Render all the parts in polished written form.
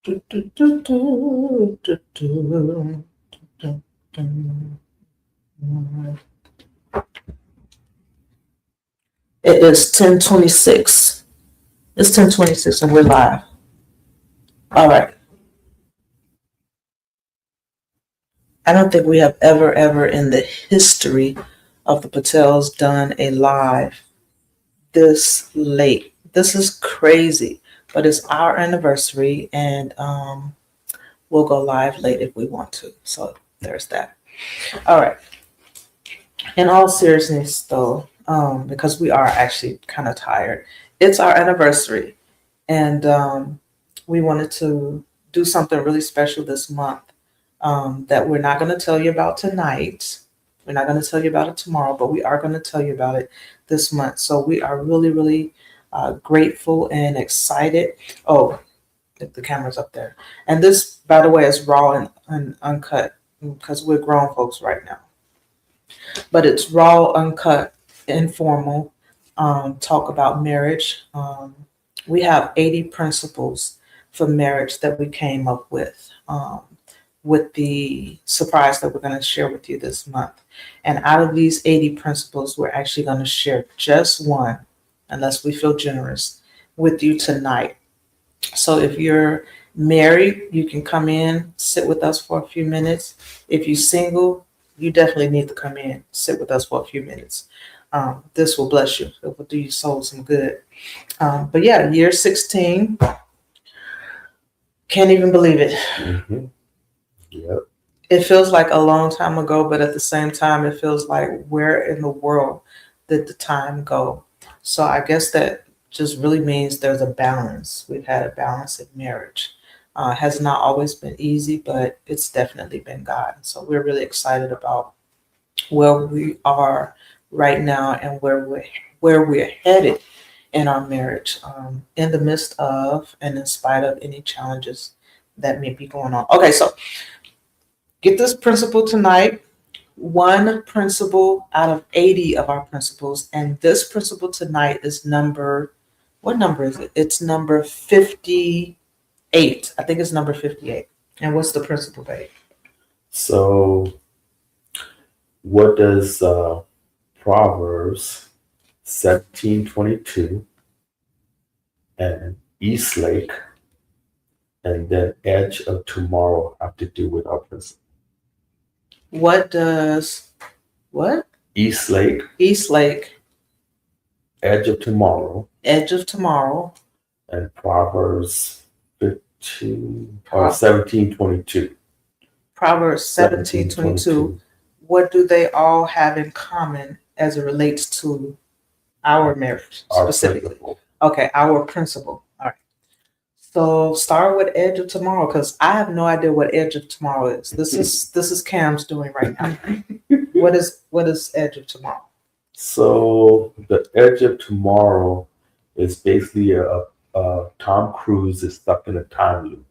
Do, do, do, do, do, do, do, do. It is 10:26. It's 10:26 and we're live. All right. I don't think we have ever in the history of the Patels done a live this late. This is crazy, but it's our anniversary and we'll go live late if we want to. So there's that. All right. In all seriousness, though, because we are actually kind of tired, it's our anniversary, and we wanted to do something really special this month that we're not going to tell you about tonight. We're not going to tell you about it tomorrow, but we are going to tell you about it this month. So we are really grateful and excited. Oh, the camera's up there. And this, by the way, is raw and uncut because we're grown folks right now. But it's raw, uncut, informal. Talk about marriage. We have 80 principles for marriage that we came up with the surprise that we're going to share with you this month. And out of these 80 principles, we're actually going to share just one, unless we feel generous, with you tonight. So if you're married, you can come in, sit with us for a few minutes. If you're single, you definitely need to come in, sit with us for a few minutes. This will bless you. It will do your soul some good. But yeah, year 16. Can't even believe it. Mm-hmm. Yep. It feels like a long time ago, but at the same time, it feels like where in the world did the time go? So I guess that just really means there's a balance. We've had a balance in marriage. Has not always been easy, but it's definitely been God. So we're really excited about where we are right now and where we're headed in our marriage, in the midst of and in spite of any challenges that may be going on. Okay, so get this principle tonight. One principle out of 80 of our principles, and this principle tonight is what number is it? It's number 58. I think it's number 58. And what's the principle, babe? So, what does Proverbs 17:22 and Eastlake and then Edge of Tomorrow have to do with our principle? What does what? Eastlake, Eastlake, Edge of Tomorrow, Edge of Tomorrow, and Proverbs 15 or Pro- 17:22. Proverbs 17:22. What do they all have in common as it relates to our marriage Our specifically? principle. Okay, our principle. All right. So start with Edge of Tomorrow because I have no idea what Edge of Tomorrow is. This is Cam's doing right now. What is Edge of Tomorrow? So the Edge of Tomorrow is basically a Tom Cruise is stuck in a time loop.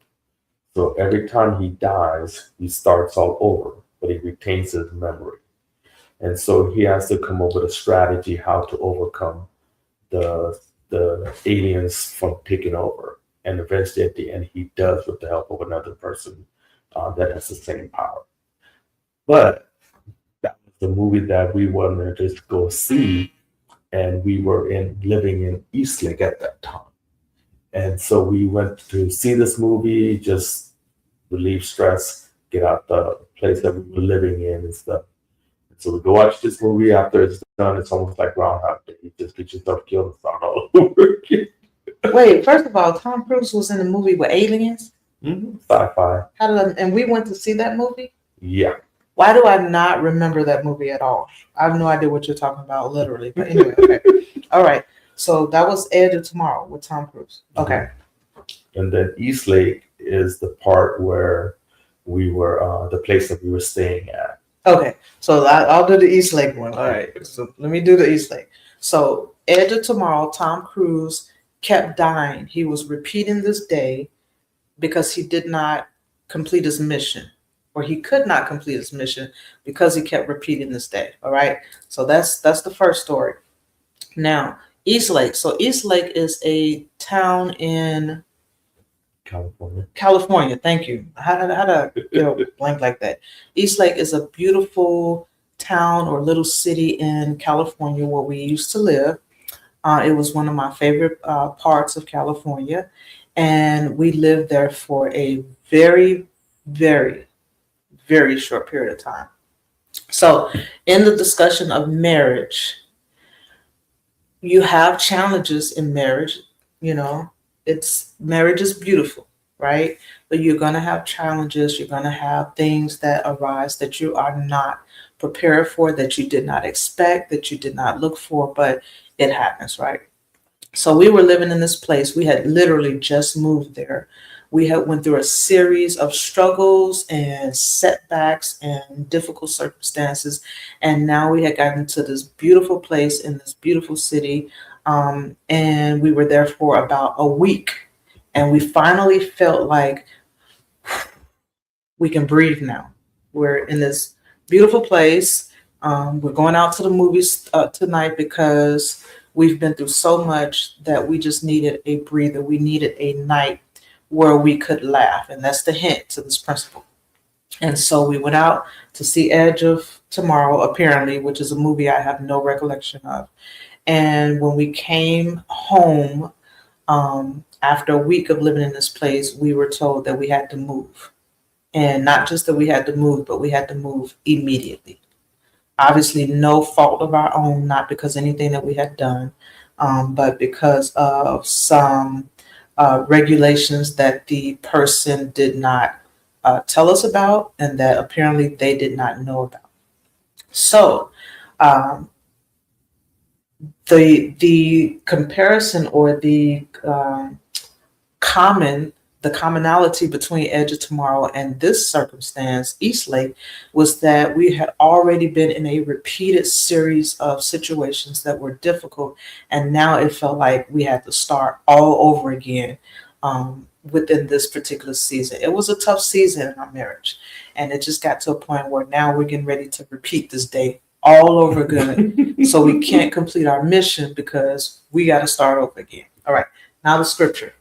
So every time he dies, he starts all over, but he retains his memory. And so he has to come up with a strategy how to overcome the aliens from taking over. And eventually, at the end, he does with the help of another person that has the same power. But that was the movie that we wanted to just go see, and we were in living in Eastlake at that time. And so we went to see this movie, just relieve stress, get out the place that we were living in and stuff. So we go watch this movie. After it's done, it's almost like Groundhog Day. You just get yourself killed and start all over again. Wait, first of all, Tom Cruise was in a movie with aliens. Sci-fi. And we went to see that movie? Yeah. Why do I not remember that movie at all? I have no idea what you're talking about, literally. But anyway, okay. All right. So that was Edge of Tomorrow with Tom Cruise. Okay. And then Eastlake is the part where we were, the place that we were staying at. Okay. So I'll do the Eastlake one. All right. So let me do the Eastlake. So Edge of Tomorrow, Tom Cruise kept dying. He was repeating this day because he did not complete his mission, or he could not complete his mission because he kept repeating this day. All right. So that's the first story. Now, Eastlake. So Eastlake is a town in California. California. Thank you. How to get a blank like that? East Lake is a beautiful town or little city in California where we used to live. It was one of my favorite parts of California, and we lived there for a very, very, very short period of time. So, in the discussion of marriage, you have challenges in marriage. You know, it's marriage is beautiful, right? But you're going to have challenges. You're going to have things that arise that you are not prepared for, that you did not expect, that you did not look for, but it happens, right? So we were living in this place. We had literally just moved there. We had went through a series of struggles and setbacks and difficult circumstances, and now we had gotten to this beautiful place in this beautiful city, and we were there for about a week, and we finally felt like we can breathe now. We're in this beautiful place. We're going out to the movies tonight because we've been through so much that we just needed a breather. We needed a night where we could laugh. And that's the hint to this principle. And so we went out to see Edge of Tomorrow, apparently, which is a movie I have no recollection of. And when we came home, after a week of living in this place, we were told that we had to move. And not just that we had to move, but we had to move immediately. Obviously, no fault of our own, not because anything that we had done, but because of some regulations that the person did not tell us about and that apparently they did not know about. So, um, the comparison or common the commonality between Edge of Tomorrow and this circumstance, Eastlake, was that we had already been in a repeated series of situations that were difficult, and now it felt like we had to start all over again within this particular season. It was a tough season in our marriage, and it just got to a point where now we're getting ready to repeat this day all over again. So we can't complete our mission because we got to start over again. All right, now the scripture.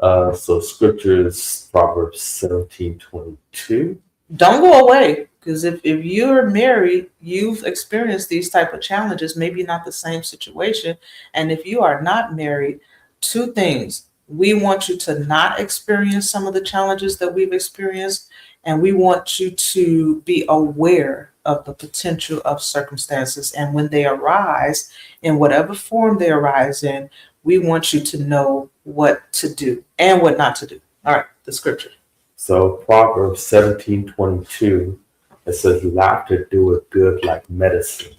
So scripture is Proverbs 17:22. Don't go away because if you're married, you've experienced these type of challenges, maybe not the same situation. And if you are not married, two things: we want you to not experience some of the challenges that we've experienced, and we want you to be aware of the potential of circumstances, and when they arise, in whatever form they arise in, we want you to know what to do and what not to do. All right, the scripture. So Proverbs 17:22, it says, laughter doeth good like medicine.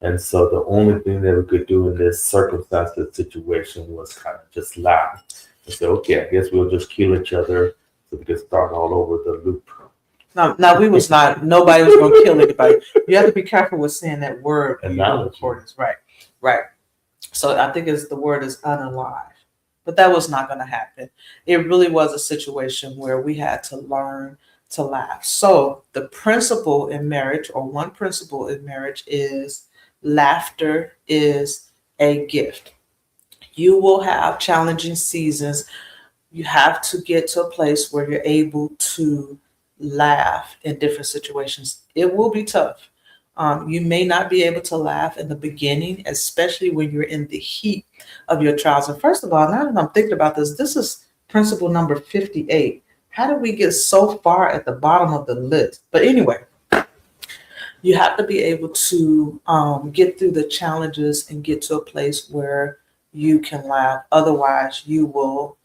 And so the only thing that we could do in this circumstance, this situation, was kind of just laugh and say, okay, I guess we'll just kill each other so we can start all over the loop. Now we was not. Nobody was going to kill anybody. You have to be careful with saying that word when you do recordings. Right, right. So I think the word is unalive, but that was not going to happen. It really was a situation where we had to learn to laugh. So the principle in marriage, or one principle in marriage, is laughter is a gift. You will have challenging seasons. You have to get to a place where you're able to laugh in different situations. It will be tough. You may not be able to laugh in the beginning, especially when you're in the heat of your trials. And first of all, now that I'm thinking about this is principle number 58. How did we get so far at the bottom of the list? But anyway, you have to be able to get through the challenges and get to a place where you can laugh. Otherwise, you will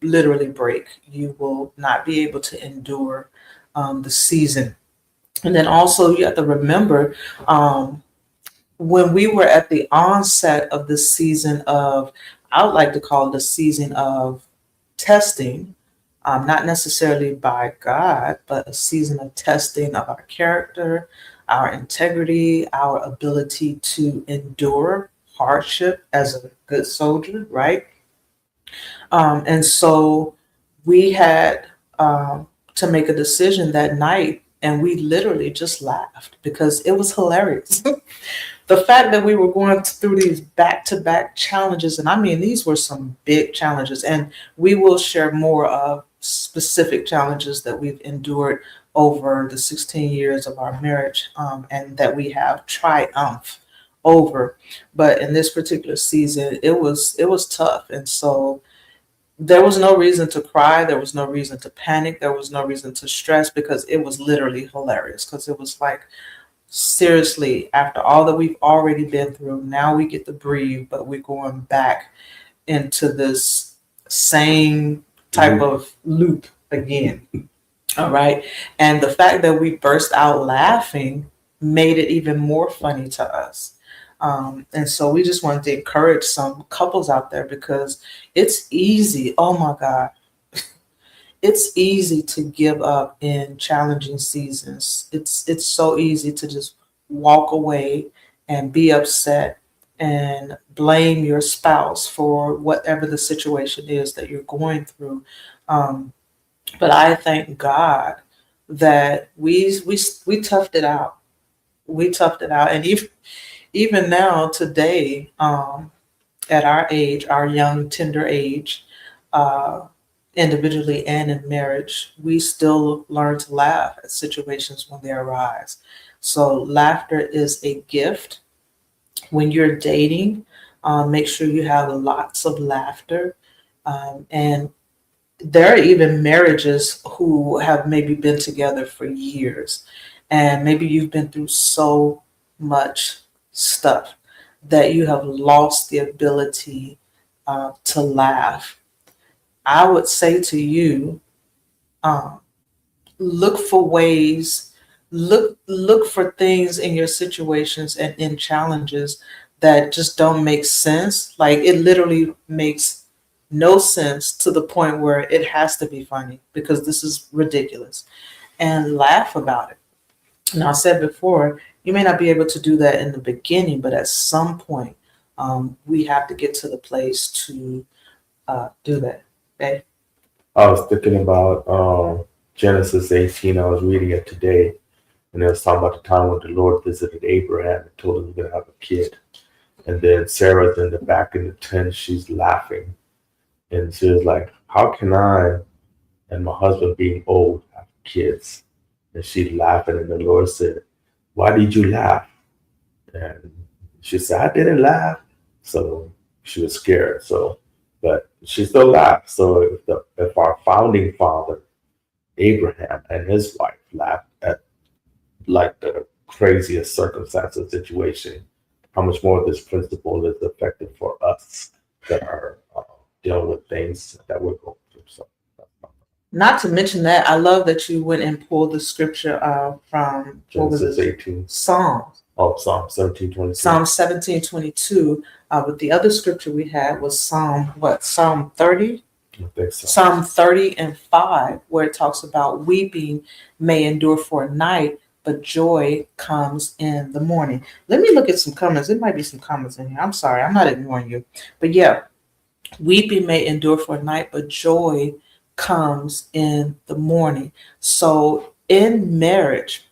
literally break. You will not be able to endure the season. And then also you have to remember when we were at the onset of the season of, I would like to call it a season of testing, not necessarily by God, but a season of testing of our character, our integrity, our ability to endure hardship as a good soldier, right? And so we had to make a decision that night, and we literally just laughed because it was hilarious. The fact that we were going through these back to back challenges, and I mean, these were some big challenges, and we will share more of specific challenges that we've endured over the 16 years of our marriage, and that we have triumphed over. But in this particular season, it was tough, and so there was no reason to cry. There was no reason to panic. There was no reason to stress because it was literally hilarious. Because it was like, seriously, after all that we've already been through, now we get to breathe, but we're going back into this same type Loop. of loop again. All right. And the fact that we burst out laughing made it even more funny to us. And so we just wanted to encourage some couples out there because it's easy. Oh my God, it's easy to give up in challenging seasons. It's so easy to just walk away and be upset and blame your spouse for whatever the situation is that you're going through. Um, but I thank God that we toughed it out. We toughed it out, and even now today, at our age, our young tender age, uh, individually and in marriage, we still learn to laugh at situations when they arise. So laughter is a gift. When you're dating, make sure you have lots of laughter. And there are even marriages who have maybe been together for years, and maybe you've been through so much stuff that you have lost the ability to laugh. I would say to you, um, look for ways, look for things in your situations and in challenges that just don't make sense. Like it literally makes no sense to the point where it has to be funny because this is ridiculous, and laugh about it. Now, I said before, you may not be able to do that in the beginning, but at some point, we have to get to the place to do that. Okay? I was thinking about Genesis 18. I was reading it today, and it was talking about the time when the Lord visited Abraham and told him he's going to have a kid. And then Sarah's in the back in the tent, she's laughing. And she was like, how can I and my husband being old have kids? And she's laughing, and the Lord said, why did you laugh? And she said, I didn't laugh. So she was scared. So, but she still laughed. So if our founding father, Abraham, and his wife laughed at like the craziest circumstances situation, how much more this principle is effective for us that are dealing with things that we're going through. So, Not to mention that, I love that you went and pulled the scripture from, what was Genesis it? 18. Psalms. Oh, Psalm 17:22. Psalm 17:22. But the other scripture we had was Psalm, what? Psalm 30? I think so. Psalm 30 and 5, where it talks about weeping may endure for a night, but joy comes in the morning. Let me look at some comments. There might be some comments in here. I'm sorry, I'm not ignoring you. But yeah, weeping may endure for a night, but joy comes in the morning. So in marriage,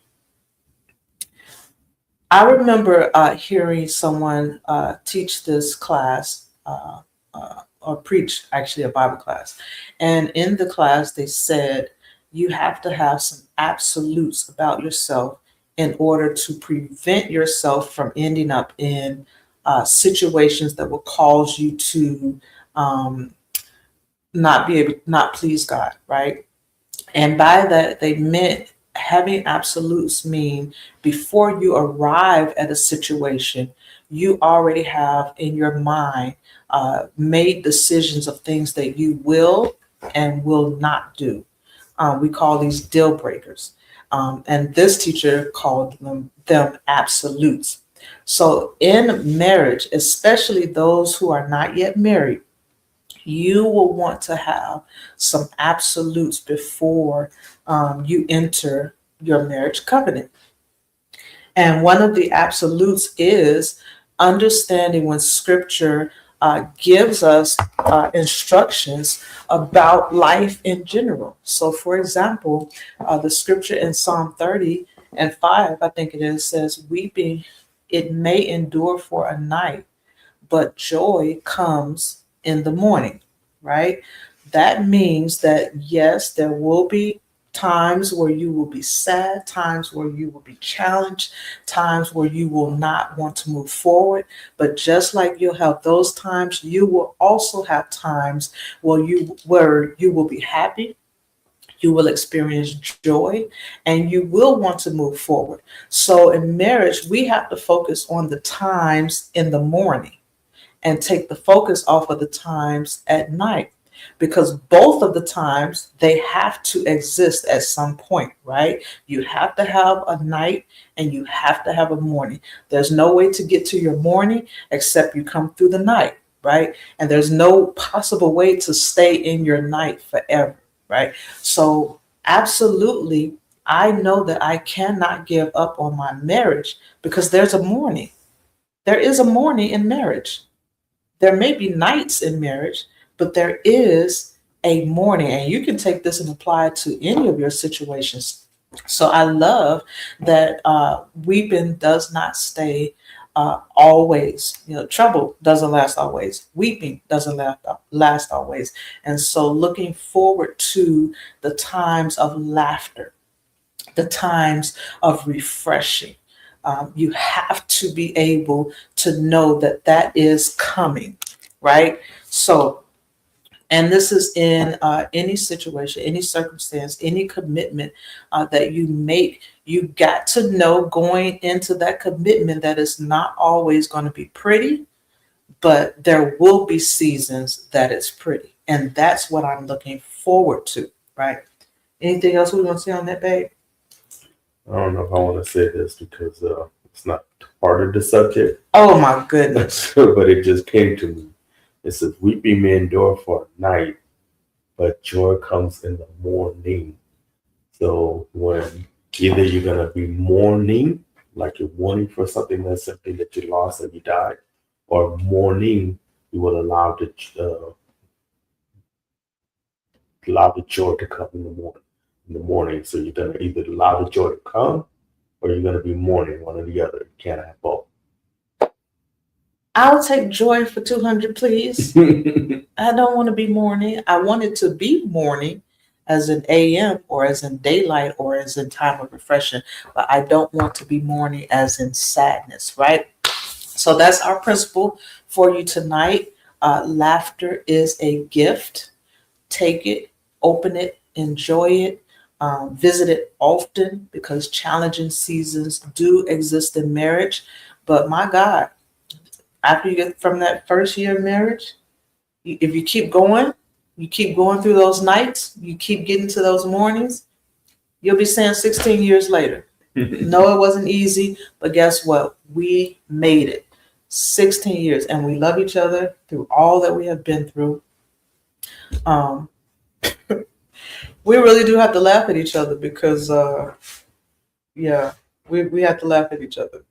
I remember hearing someone teach this class, or preach actually a Bible class. And in the class, they said you have to have some absolutes about yourself in order to prevent yourself from ending up in situations that will cause you to um, not please God, right? And by that, they meant having absolutes mean before you arrive at a situation, you already have in your mind made decisions of things that you will and will not do. We call these deal breakers. And this teacher called them absolutes. So in marriage, especially those who are not yet married, you will want to have some absolutes before you enter your marriage covenant. And one of the absolutes is understanding when scripture gives us instructions about life in general. So, for example, the scripture in Psalm 30 and 5, I think it is, says, weeping. It may endure for a night, but joy comes in the morning, right? That means that yes, there will be times where you will be sad, times where you will be challenged, times where you will not want to move forward. But just like you'll have those times, you will also have times where you will be happy, you will experience joy, and you will want to move forward. So in marriage, we have to focus on the times in the morning and take the focus off of the times at night, because both of the times they have to exist at some point, right? You have to have a night and you have to have a morning. There's no way to get to your morning except you come through the night, right? And there's no possible way to stay in your night forever, right? So absolutely, I know that I cannot give up on my marriage because there's a morning. There is a morning in marriage. There may be nights in marriage, but there is a morning, and you can take this and apply it to any of your situations. So I love that weeping does not stay always. You know, trouble doesn't last always. Weeping doesn't last always. And so looking forward to the times of laughter, the times of refreshing. You have to be able to know that that is coming, right? So, and this is in any situation, any circumstance, any commitment that you make. You got to know going into that commitment that it's not always going to be pretty, but there will be seasons that it's pretty. And that's what I'm looking forward to, right? Anything else we want to say on that, babe? I don't know if I want to say this because it's not part of the subject, Oh my goodness. but it just came to me. It says, "Weeping may endure for a night, but joy comes in the morning." So when either you're gonna be mourning, like you're mourning for something that you lost and you died, or mourning, you will allow the joy to come in the morning. In the morning, so you're gonna either allow the joy to come, or you're gonna be mourning, one or the other. You can't have both. I'll take joy for 200, please. I don't want to be morning. I want it to be morning as in AM or as in daylight or as in time of refreshing, but I don't want to be morning as in sadness, right? So that's our principle for you tonight. Laughter is a gift. Take it, open it, enjoy it, visit it often because challenging seasons do exist in marriage. But my God, after you get from that first year of marriage, if you keep going through those nights, you keep getting to those mornings, you'll be saying 16 years later, no, it wasn't easy, but guess what? We made it 16 years and we love each other through all that we have been through. Um, we really do have to laugh at each other because, yeah, we have to laugh at each other.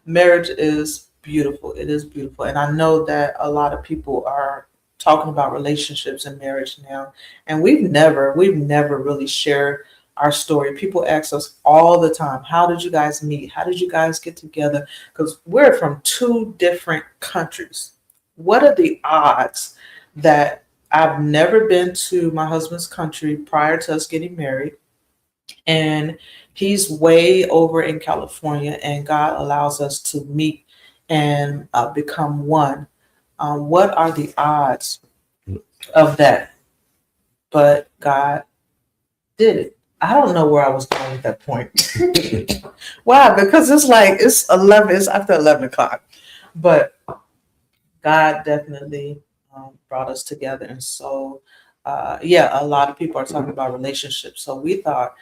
Marriage is beautiful. It is beautiful. And I know that a lot of people are talking about relationships and marriage now. And we've never really shared our story. People ask us all the time, how did you guys meet? How did you guys get together? Because we're from two different countries. What are the odds that I've never been to my husband's country prior to us getting married? And he's way over in California, and God allows us to meet and become one. What are the odds of that? But God did it. I don't know where I was going at that point. Why? Because it's like it's 11. It's after 11 o'clock, but God definitely brought us together, and so yeah, a lot of people are talking about relationships. So we thought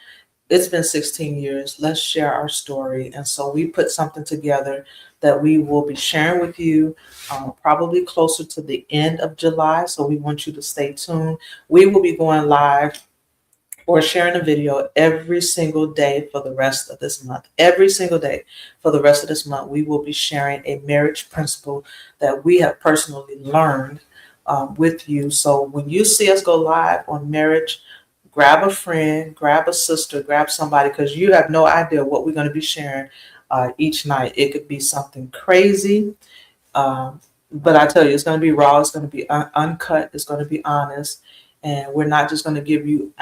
it's been 16 years. Let's share our story. And so we put something together that we will be sharing with you probably closer to the end of July. So we want you to stay tuned. We will be going live or sharing a video every single day for the rest of this month. Every single day for the rest of this month, we will be sharing a marriage principle that we have personally learned with you. So when you see us go live on marriage, grab a friend, grab a sister, grab somebody, because you have no idea what we're going to be sharing each night. It could be something crazy, but I tell you, it's going to be raw. It's going to be uncut. It's going to be honest. And we're not just going to give you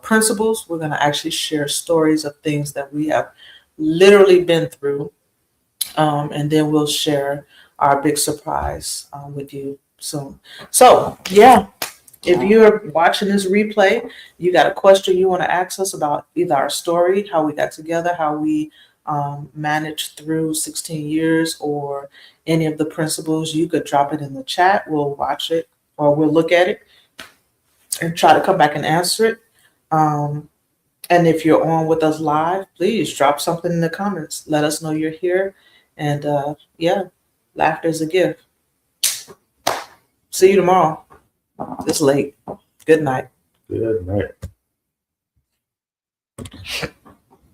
principles. We're going to actually share stories of things that we have literally been through. And then we'll share our big surprise with you soon. So, yeah, if you're watching this replay, you got a question you want to ask us about either our story, how we got together, how we managed through 16 years, or any of the principles, you could drop it in the chat. We'll watch it or we'll look at it and try to come back and answer it. Um, and if you're on with us live, please drop something in the comments. Let us know you're here. And yeah, laughter is a gift. See you tomorrow. It's late. Good night. Good night.